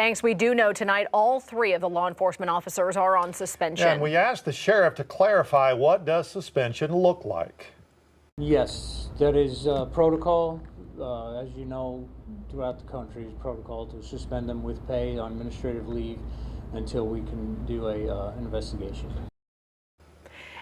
Thanks. We do know tonight all 3 of the law enforcement officers are on suspension. Yeah, and we asked the sheriff to clarify, what does suspension look like? Yes, there is protocol. As you know, throughout the country is protocol to suspend them with pay on administrative leave until we can do a investigation.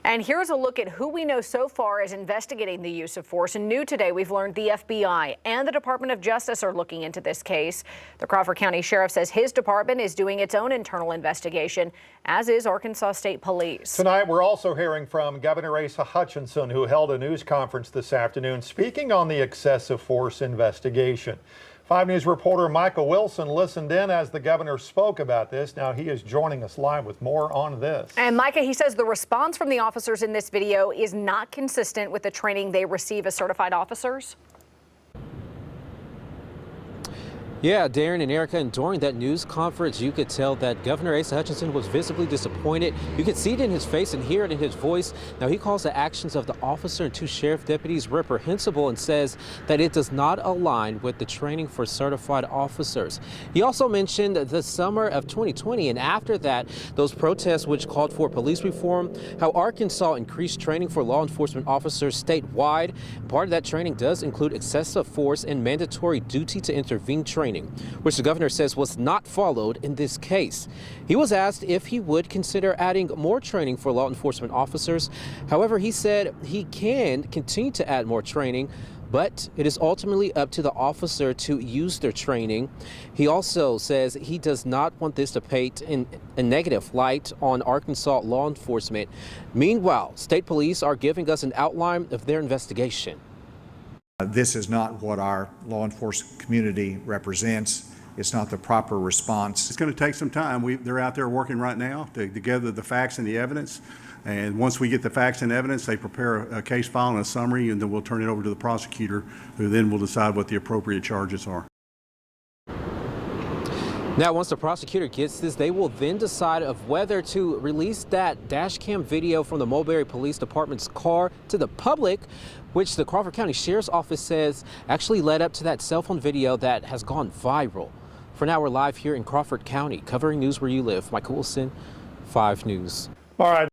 And here's a look at who we know so far is investigating the use of force. And new today, we've learned the FBI and the Department of Justice are looking into this case. The Crawford County Sheriff says his department is doing its own internal investigation, as is Arkansas State Police. Tonight, we're also hearing from Governor Asa Hutchinson, who held a news conference this afternoon speaking on the excessive force investigation. 5 News reporter Michael Wilson listened in as the governor spoke about this. Now he is joining us live with more on this. And Micah, he says the response from the officers in this video is not consistent with the training they receive as certified officers. Yeah, Darren and Erica, and during that news conference, you could tell that Governor Asa Hutchinson was visibly disappointed. You could see it in his face and hear it in his voice. Now, he calls the actions of the officer and 2 sheriff deputies reprehensible and says that it does not align with the training for certified officers. He also mentioned the summer of 2020, and after that, those protests which called for police reform, how Arkansas increased training for law enforcement officers statewide. Part of that training does include excessive force and mandatory duty to intervene training, which the governor says was not followed in this case. He was asked if he would consider adding more training for law enforcement officers. However, he said he can continue to add more training, but it is ultimately up to the officer to use their training. He also says he does not want this to paint in a negative light on Arkansas law enforcement. Meanwhile, state police are giving us an outline of their investigation. This is not what our law enforcement community represents. It's not the proper response. It's going to take some time. They're out there working right now to gather the facts and the evidence. And once we get the facts and evidence, they prepare a case file and a summary, and then we'll turn it over to the prosecutor, who then will decide what the appropriate charges are. Now, once the prosecutor gets this, they will then decide of whether to release that dash cam video from the Mulberry Police Department's car to the public, which the Crawford County Sheriff's Office says actually led up to that cell phone video that has gone viral. For now, we're live here in Crawford County, covering news where you live. Michael Wilson, 5 News. All right.